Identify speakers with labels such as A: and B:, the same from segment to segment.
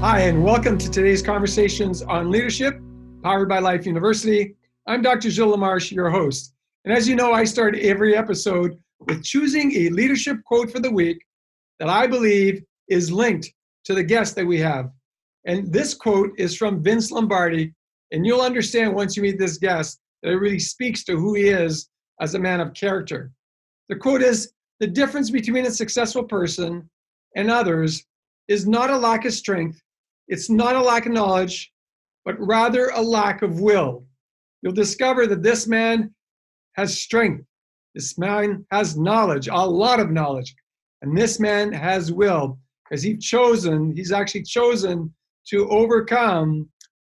A: Hi, and welcome to today's conversations on leadership, powered by Life University. I'm Dr. Gilles LaMarche, your host. And as you know, I start every episode with choosing a leadership quote for the week that I believe is linked to the guest that we have. And this quote is from Vince Lombardi, and you'll understand once you meet this guest that it really speaks to who he is as a man of character. The quote is, "The difference between a successful person and others is not a lack of strength. It's not a lack of knowledge, but rather a lack of will." You'll discover that this man has strength. This man has knowledge, a lot of knowledge. And this man has will, because he's actually chosen to overcome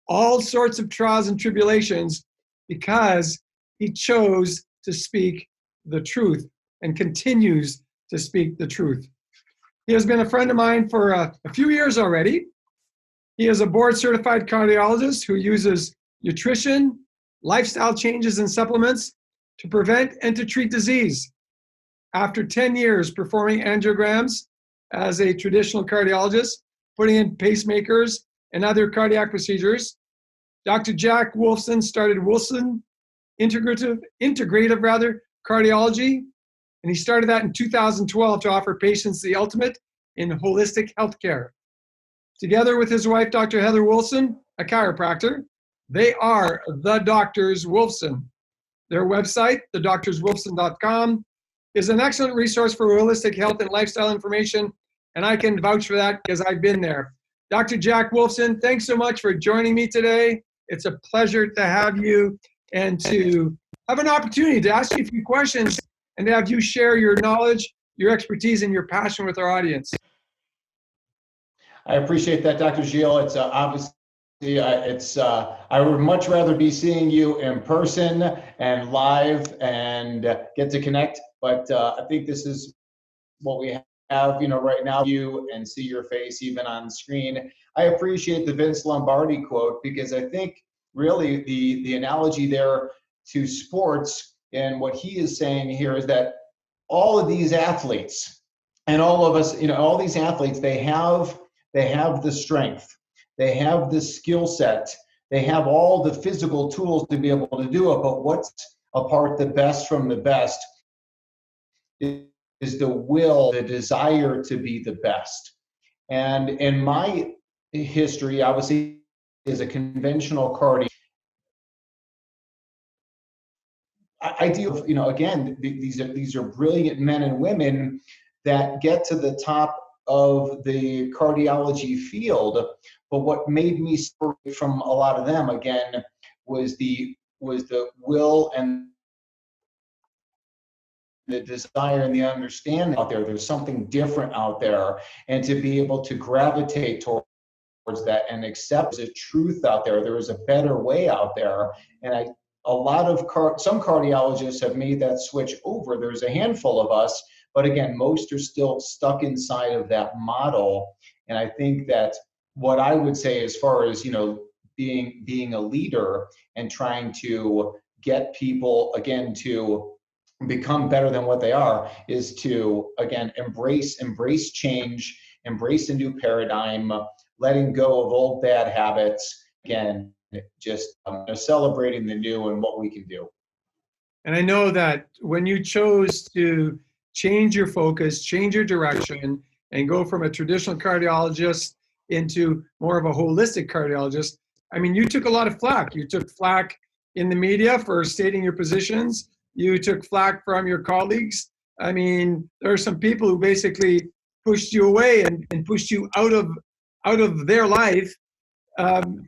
A: all sorts of trials and tribulations because he chose to speak the truth and continues to speak the truth. He has been a friend of mine for a few years already. He is a board-certified cardiologist who uses nutrition, lifestyle changes, and supplements to prevent and to treat disease. After 10 years performing angiograms as a traditional cardiologist, putting in pacemakers and other cardiac procedures, Dr. Jack Wolfson started Wolfson Integrative Cardiology, and he started that in 2012 to offer patients the ultimate in holistic healthcare. Together with his wife, Dr. Heather Wolfson, a chiropractor, they are the Doctors Wolfson. Their website, thedoctorswolfson.com, is an excellent resource for holistic health and lifestyle information, and I can vouch for that because I've been there. Dr. Jack Wolfson, thanks so much for joining me today. It's a pleasure to have you and to have an opportunity to ask you a few questions and to have you share your knowledge, your expertise, and your passion with our audience.
B: I appreciate that, Dr. Gilles. It's obviously, I would much rather be seeing you in person and live and get to connect. But I think this is what we have, right now, you and see your face even on screen. I appreciate the Vince Lombardi quote because I think really the analogy there to sports and what he is saying here is that all of these athletes and all of us, all these athletes, they have the strength, they have the skill set, they have all the physical tools to be able to do it. But what's apart the best from the best is the will, the desire to be the best. And in my history, obviously, as a conventional cardiologist, I deal, again, these are brilliant men and women that get to the top of the cardiology field. But what made me separate from a lot of them, again, was the will and the desire and the understanding out there. There's something different out there, and to be able to gravitate towards that and accept the truth out there. There is a better way out there, and some cardiologists have made that switch over. There's a handful of us, but again, most are still stuck inside of that model. And I think that what I would say, as far as being a leader and trying to get people again to become better than what they are, is to again embrace change, embrace a new paradigm, letting go of old bad habits, again just celebrating the new and what we can do.
A: And I know that when you chose to change your focus, change your direction, and go from a traditional cardiologist into more of a holistic cardiologist, I mean, you took a lot of flack. You took flack in the media for stating your positions. You took flack from your colleagues. I mean, there are some people who basically pushed you away and pushed you out of their life,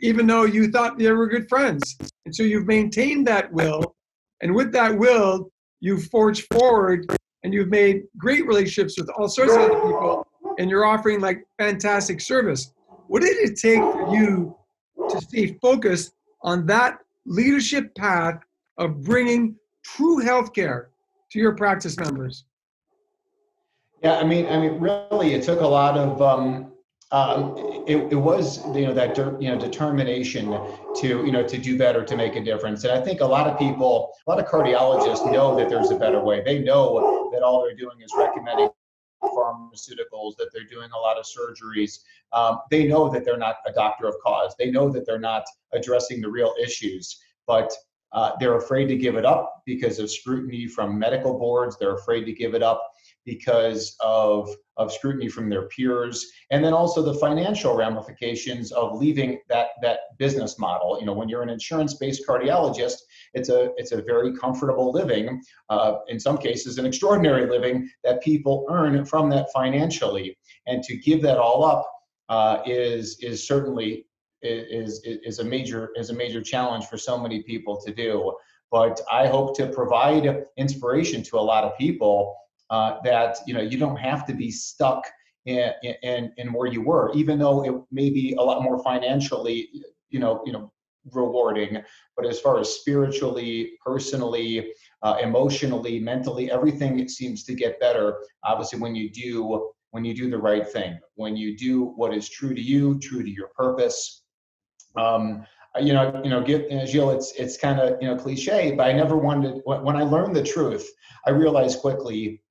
A: even though you thought they were good friends. And so you've maintained that will, and with that will, you've forged forward, and you've made great relationships with all sorts of other people, and you're offering like fantastic service. What did it take for you to stay focused on that leadership path of bringing true healthcare to your practice members?
B: Yeah, I mean, really, it took a lot of it was that determination to do better, to make a difference. And I think a lot of cardiologists know that there's a better way. They know that all they're doing is recommending pharmaceuticals, that they're doing a lot of surgeries. They know that they're not a doctor of cause. They know that they're not addressing the real issues, but they're afraid to give it up because of scrutiny from medical boards. They're afraid to give it up because of scrutiny from their peers, and then also the financial ramifications of leaving that business model. When you're an insurance-based cardiologist, it's a very comfortable living, in some cases an extraordinary living that people earn from that financially, and to give that all up is certainly is a major challenge for so many people to do. But I hope to provide inspiration to a lot of people that you don't have to be stuck in where you were, even though it may be a lot more financially rewarding. But as far as spiritually, personally, emotionally, mentally, everything seems to get better, obviously, when you do the right thing, when you do what is true to you, true to your purpose. Gilles, it's kind of cliche, but I never wanted. When I learned the truth, I realized quickly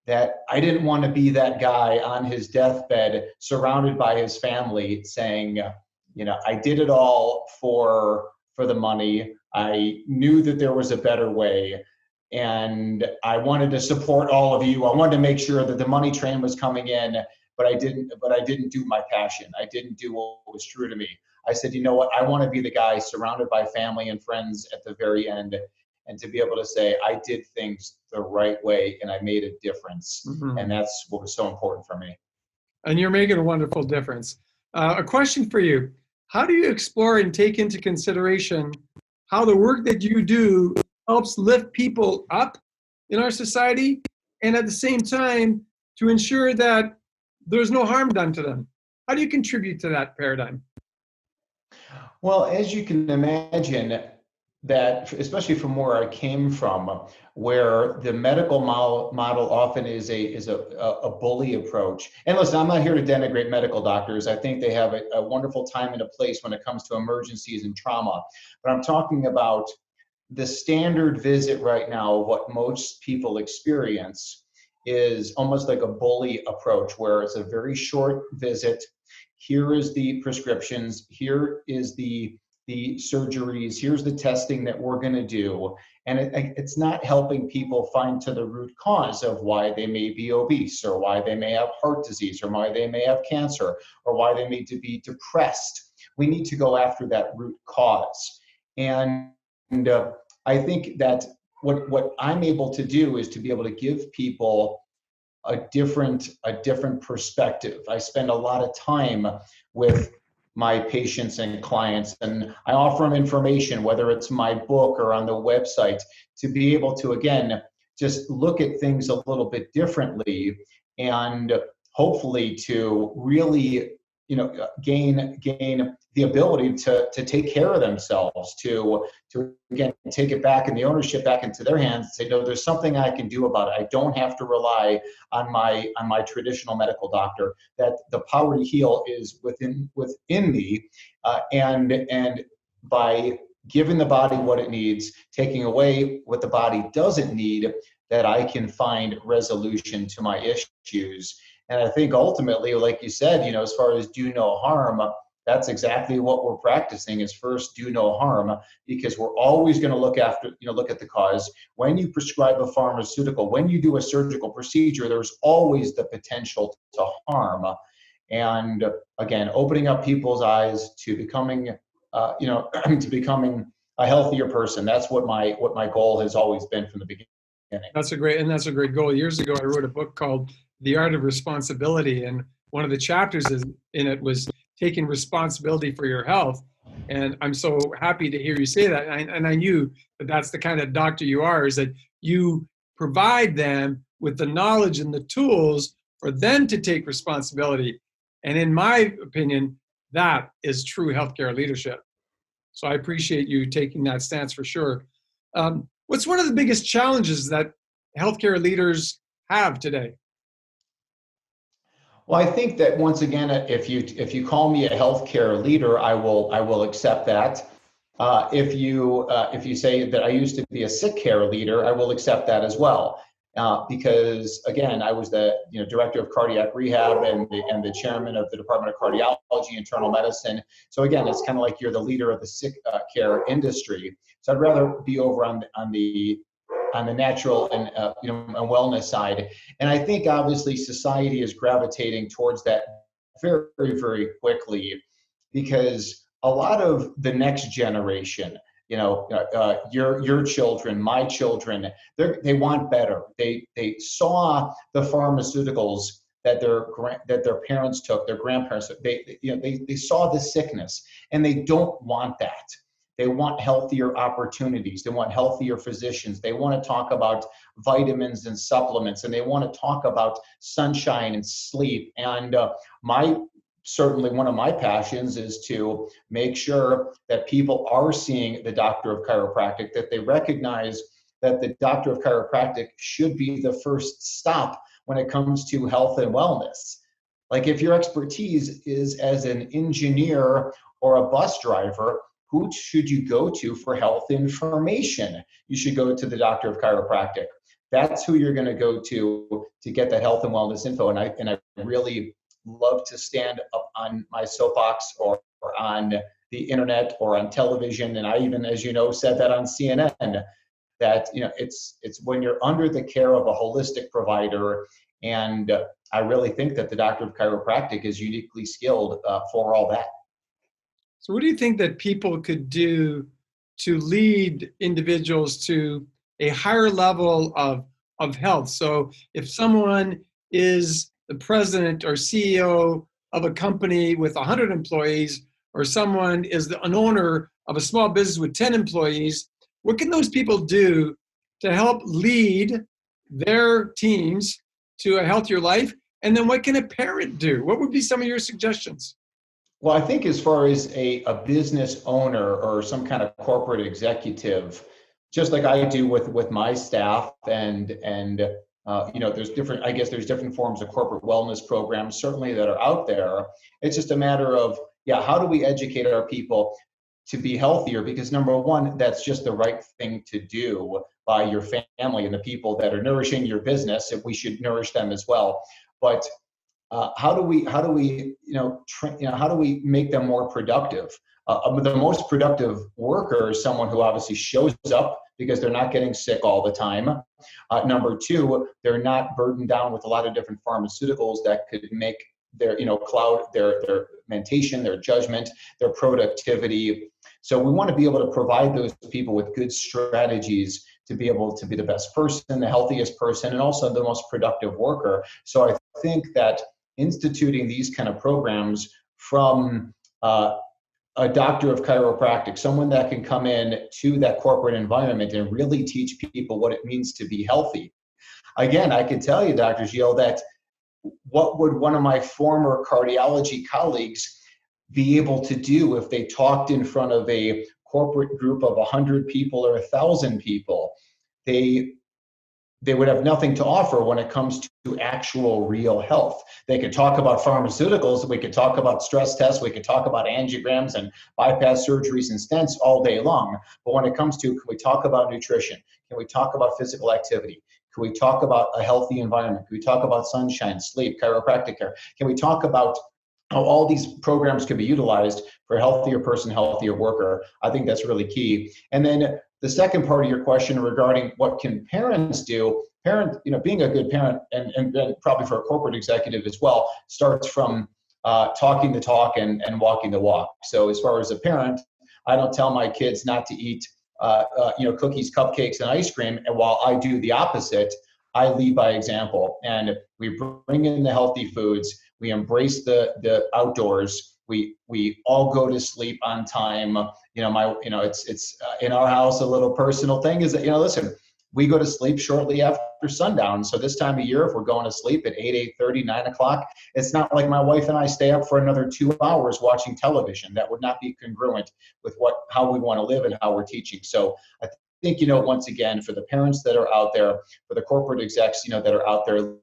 B: that I didn't want to be that guy on his deathbed, surrounded by his family, saying, I did it all for the money. I knew that there was a better way, and I wanted to support all of you. I wanted to make sure that the money train was coming in, but I didn't do my passion. I didn't do what was true to me. I said, you know what? I want to be the guy surrounded by family and friends at the very end, and to be able to say, I did things the right way and I made a difference. Mm-hmm. And that's what was so important for me.
A: And you're making a wonderful difference. A question for you. How do you explore and take into consideration how the work that you do helps lift people up in our society, and at the same time to ensure that there's no harm done to them? How do you contribute to that paradigm?
B: Well, as you can imagine, that especially from where I came from, where the medical model often is a bully approach. And listen, I'm not here to denigrate medical doctors. I think they have a wonderful time and a place when it comes to emergencies and trauma. But I'm talking about the standard visit right now. What most people experience is almost like a bully approach, where it's a very short visit. Here is the prescriptions. Here is the surgeries, here's the testing that we're going to do. And it's not helping people find to the root cause of why they may be obese, or why they may have heart disease, or why they may have cancer, or why they may be depressed. We need to go after that root cause. And I think that what I'm able to do is to be able to give people a different perspective. I spend a lot of time with my patients and clients, and I offer them information, whether it's my book or on the website, to be able to, again, just look at things a little bit differently, and hopefully to really gain the ability to take care of themselves, to again take it back, and the ownership back into their hands, and say, no, there's something I can do about it. I don't have to rely on my traditional medical doctor. That the power to heal is within me, and by giving the body what it needs, taking away what the body doesn't need, that I can find resolution to my issues. And I think ultimately, like you said, as far as do no harm, that's exactly what we're practicing, is first do no harm, because we're always going to look at the cause. When you prescribe a pharmaceutical, when you do a surgical procedure, there's always the potential to harm. And again, opening up people's eyes to becoming, to becoming a healthier person. That's what my goal has always been from the beginning.
A: That's a great goal. Years ago, I wrote a book called The Art of Responsibility, and one of the chapters in it was taking responsibility for your health. And I'm so happy to hear you say that. And I knew that that's the kind of doctor you are, is that you provide them with the knowledge and the tools for them to take responsibility. And in my opinion, that is true healthcare leadership. So I appreciate you taking that stance for sure. What's one of the biggest challenges that healthcare leaders have today?
B: Well, I think that once again, if you call me a healthcare leader, I will accept that. If you say that I used to be a sick care leader, I will accept that as well. because again, I was the director of cardiac rehab and the chairman of the Department of Cardiology, internal medicine. So again, it's kind of like you're the leader of the sick care industry. So I'd rather be over on the natural and and wellness side. And I think obviously society is gravitating towards that very, very quickly, because a lot of the next generation, your children, my children, they want better. They saw the pharmaceuticals that their parents took, their grandparents took. They saw the sickness, and they don't want that. They want healthier opportunities. They want healthier physicians. They want to talk about vitamins and supplements, and they want to talk about sunshine and sleep. And certainly one of my passions is to make sure that people are seeing the doctor of chiropractic, that they recognize that the doctor of chiropractic should be the first stop when it comes to health and wellness. Like if your expertise is as an engineer or a bus driver, who should you go to for health information? You should go to the doctor of chiropractic. That's who you're going to go to get that health and wellness info. And I really love to stand up on my soapbox or on the internet or on television. And I even, as you know, said that on CNN, that it's when you're under the care of a holistic provider. And I really think that the doctor of chiropractic is uniquely skilled for all that.
A: So what do you think that people could do to lead individuals to a higher level of health? So if someone is the president or CEO of a company with 100 employees, or someone is an owner of a small business with 10 employees, what can those people do to help lead their teams to a healthier life? And then what can a parent do? What would be some of your suggestions?
B: Well, I think as far as a business owner or some kind of corporate executive, just like I do with my staff, and there's different forms of corporate wellness programs certainly that are out there. It's just a matter of, how do we educate our people to be healthier? Because number one, that's just the right thing to do by your family and the people that are nourishing your business. If we should nourish them as well. But how do we make them more productive? The most productive worker is someone who obviously shows up because they're not getting sick all the time. Number two, they're not burdened down with a lot of different pharmaceuticals that could make their cloud their mentation, their judgment, their productivity. So we want to be able to provide those people with good strategies to be able to be the best person, the healthiest person, and also the most productive worker. So I think that instituting these kind of programs from a doctor of chiropractic, someone that can come in to that corporate environment and really teach people what it means to be healthy. Again, I can tell you, Dr. Gilles, that what would one of my former cardiology colleagues be able to do if they talked in front of a corporate group of 100 people or 1,000 people? They would have nothing to offer when it comes to actual real health. They could talk about pharmaceuticals, we could talk about stress tests, we could talk about angiograms and bypass surgeries and stents all day long. But when it comes to, can we talk about nutrition? Can we talk about physical activity? Can we talk about a healthy environment? Can we talk about sunshine, sleep, chiropractic care? Can we talk about how all these programs can be utilized for a healthier person, healthier worker? I think that's really key. And then the second part of your question regarding what can parents do, being a good parent, and probably for a corporate executive as well, starts from talking the talk and walking the walk. So as far as a parent, I don't tell my kids not to eat cookies, cupcakes, and ice cream. And while I do the opposite, I lead by example. And we bring in the healthy foods. We embrace the outdoors. We all go to sleep on time. It's in our house, a little personal thing is that, listen, we go to sleep shortly after sundown. So this time of year, if we're going to sleep at 8, 8:30, 9 o'clock, it's not like my wife and I stay up for another 2 hours watching television. That would not be congruent with how we want to live and how we're teaching. So I think, once again, for the parents that are out there, for the corporate execs, that are out there,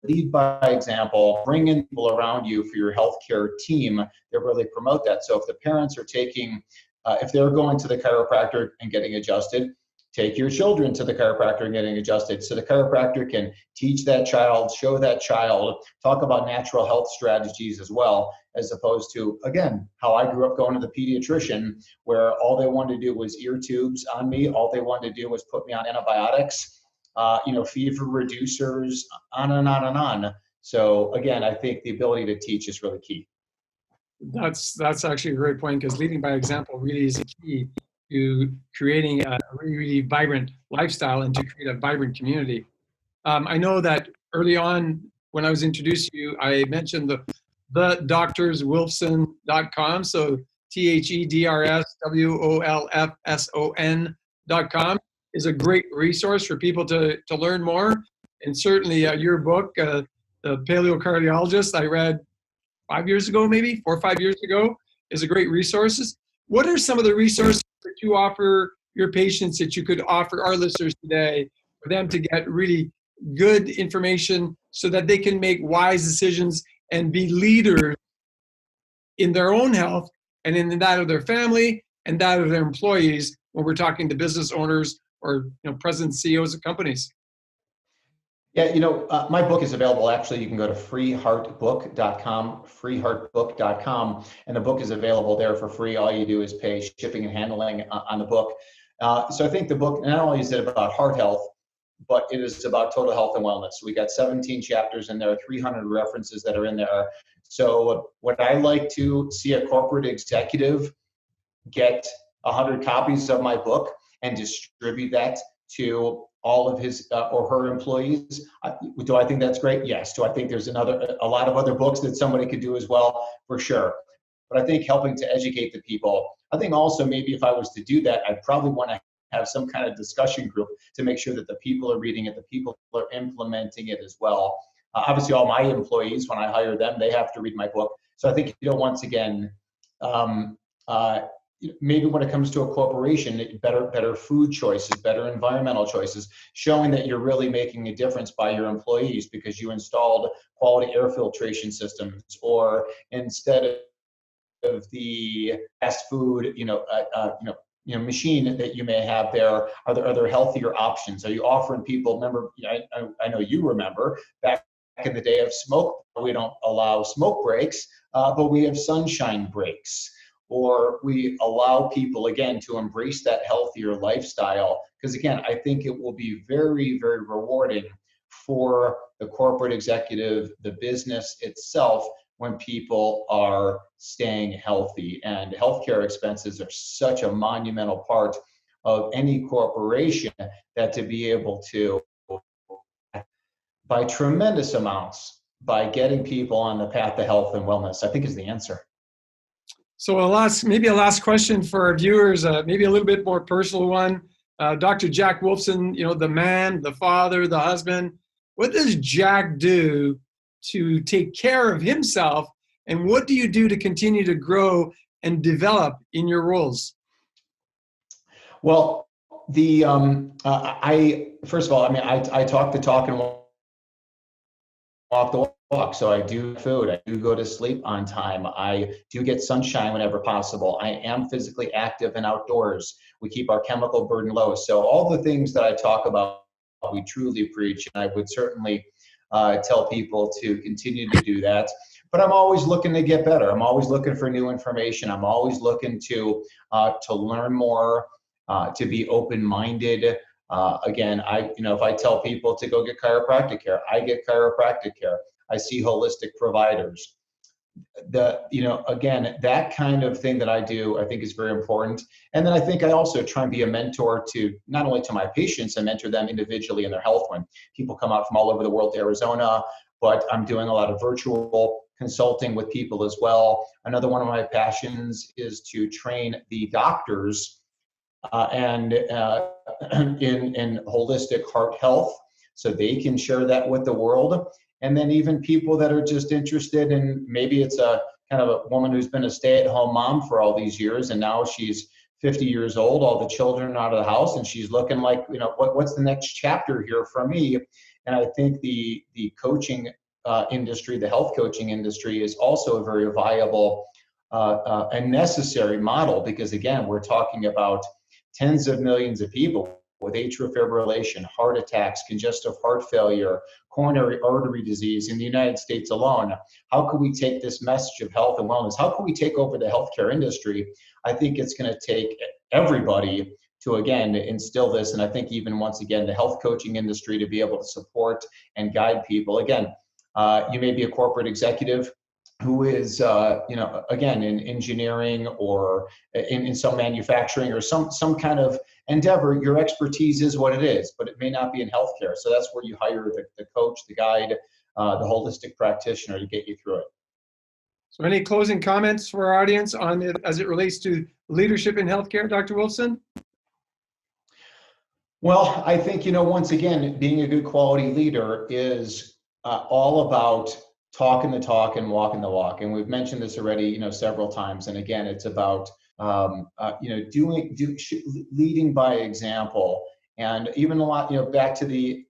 B: lead by example, bring in people around you for your healthcare team that really promote that. So if the parents are if they're going to the chiropractor and getting adjusted, take your children to the chiropractor and getting adjusted so the chiropractor can teach that child, show that child, talk about natural health strategies as well, as opposed to, again, how I grew up going to the pediatrician, where all they wanted to do was ear tubes on me. All they wanted to do was put me on antibiotics, fever reducers, on and on and on. So again, I think the ability to teach is really key.
A: That's actually a great point, because leading by example really is key to creating a really, really vibrant lifestyle and to create a vibrant community. I know that early on when I was introduced to you, I mentioned the doctorswolfson.com. So THEDRSWOLFSON.com is a great resource for people to learn more. And certainly your book, The Paleo Cardiologist, I read 5 years ago, maybe 4 or 5 years ago, is a great resource. What are some of the resources that you offer your patients that you could offer our listeners today for them to get really good information so that they can make wise decisions and be leaders in their own health and in that of their family and that of their employees when we're talking to business owners or presidents, CEOs of companies?
B: Yeah, my book is available. Actually, you can go to freeheartbook.com, freeheartbook.com, and the book is available there for free. All you do is pay shipping and handling on the book. So I think the book, not only is it about heart health, but it is about total health and wellness. We got 17 chapters in there, 300 references that are in there. So what I like to see a corporate executive get 100 copies of my book and distribute that to all of his or her employees. Do I think that's great? Yes. Do I think there's a lot of other books that somebody could do as well? For sure. But I think helping to educate the people, I think also maybe if I was to do that, I'd probably want to have some kind of discussion group to make sure that the people are reading it, the people are implementing it as well. Obviously, all my employees, when I hire them, they have to read my book. So I think, once again, maybe when it comes to a corporation, better food choices, better environmental choices, showing that you're really making a difference by your employees because you installed quality air filtration systems, or instead of the fast food, machine that you may have there, are there other healthier options? Are you offering people? Remember, I know you remember back in the day of smoke, we don't allow smoke breaks, but we have sunshine breaks. Or we allow people, again, to embrace that healthier lifestyle. Because again, I think it will be very, very rewarding for the corporate executive, the business itself, when people are staying healthy. And healthcare expenses are such a monumental part of any corporation that to be able to, by tremendous amounts, by getting people on the path to health and wellness, I think is the answer.
A: So maybe a last question for our viewers, maybe a little bit more personal one. Dr. Jack Wolfson, the man, the father, the husband. What does Jack do to take care of himself, and what do you do to continue to grow and develop in your roles?
B: Well, first of all, I talk the talk and walk the walk. So I do food, I do go to sleep on time, I do get sunshine whenever possible, I am physically active and outdoors, we keep our chemical burden low. So all the things that I talk about, we truly preach, and I would certainly tell people to continue to do that. But I'm always looking to get better. I'm always looking for new information. I'm always looking to learn more, to be open-minded. Again, if I tell people to go get chiropractic care, I get chiropractic care. I see holistic providers. Again, that kind of thing that I do, I think is very important. And then I think I also try and be a mentor to not only to my patients, I mentor them individually in their health when people come out from all over the world to Arizona, but I'm doing a lot of virtual consulting with people as well. Another one of my passions is to train the doctors in holistic heart health so they can share that with the world. And then even people that are just interested in, maybe it's a kind of a woman who's been a stay-at-home mom for all these years, and now she's 50 years old, all the children are out of the house, and she's looking like, what's the next chapter here for me? And I think the coaching industry, the health coaching industry, is also a very viable and necessary model, because again, we're talking about tens of millions of people. with atrial fibrillation, heart attacks, congestive heart failure, coronary artery disease in the United States alone. How can we take this message of health and wellness? How can we take over the healthcare industry? I think it's going to take everybody to, again, instill this. And I think even once again, the health coaching industry to be able to support and guide people. Again, you may be a corporate executive who is, again, in engineering or in some manufacturing or some kind of endeavor. Your expertise is what it is, but it may not be in healthcare. So that's where you hire the coach, the guide, the holistic practitioner to get you through it.
A: So any closing comments for our audience on it as it relates to leadership in healthcare, Dr. Wolfson?
B: Well, I think, once again, being a good quality leader is all about talking the talk and walking the walk. And we've mentioned this already, several times. And again, it's about, leading by example. And even a lot, back to the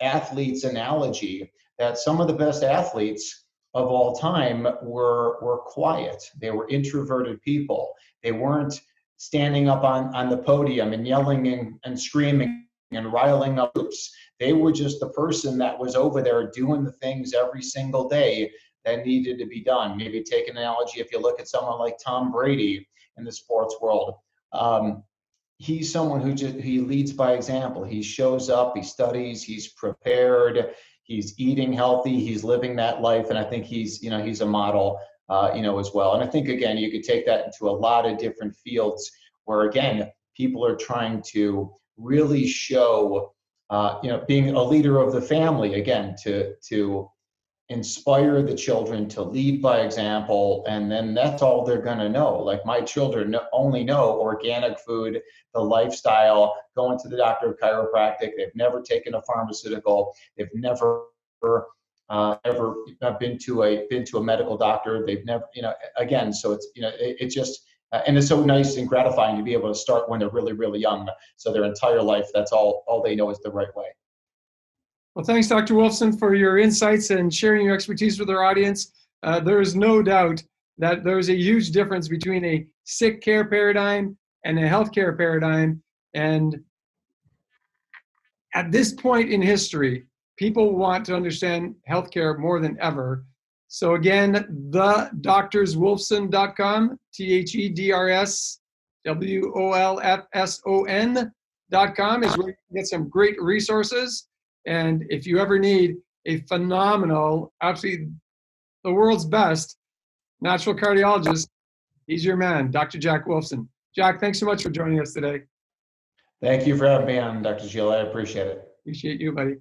B: athletes analogy, that some of the best athletes of all time were quiet. They were introverted people. They weren't standing up on the podium and yelling and screaming and riling up groups. They were just the person that was over there doing the things every single day that needed to be done. Maybe take an analogy, if you look at someone like Tom Brady in the sports world. He's someone who he leads by example. He shows up, he studies, he's prepared, he's eating healthy, he's living that life. And I think he's a model, as well. And I think, again, you could take that into a lot of different fields where, again, people are trying to really show, being a leader of the family, again, to inspire the children to lead by example. And then that's all they're going to know. Like, my children only know organic food, the lifestyle, going to the doctor of chiropractic. They've never taken a pharmaceutical. They've never ever been to a medical doctor. They've never, again, so it's, it's just, and it's so nice and gratifying to be able to start when they're really, really young. So their entire life, that's all they know is the right way.
A: Well, thanks, Dr. Wolfson, for your insights and sharing your expertise with our audience. There is no doubt that there is a huge difference between a sick care paradigm and a healthcare paradigm. And at this point in history, people want to understand healthcare more than ever. So again, thedoctorswolfson.com, thedoctorswolfson.com is where you can get some great resources. And if you ever need a phenomenal, absolutely the world's best natural cardiologist, he's your man, Dr. Jack Wolfson. Jack, thanks so much for joining us today.
B: Thank you for having me on, Dr. Gilles. I appreciate it.
A: Appreciate you, buddy.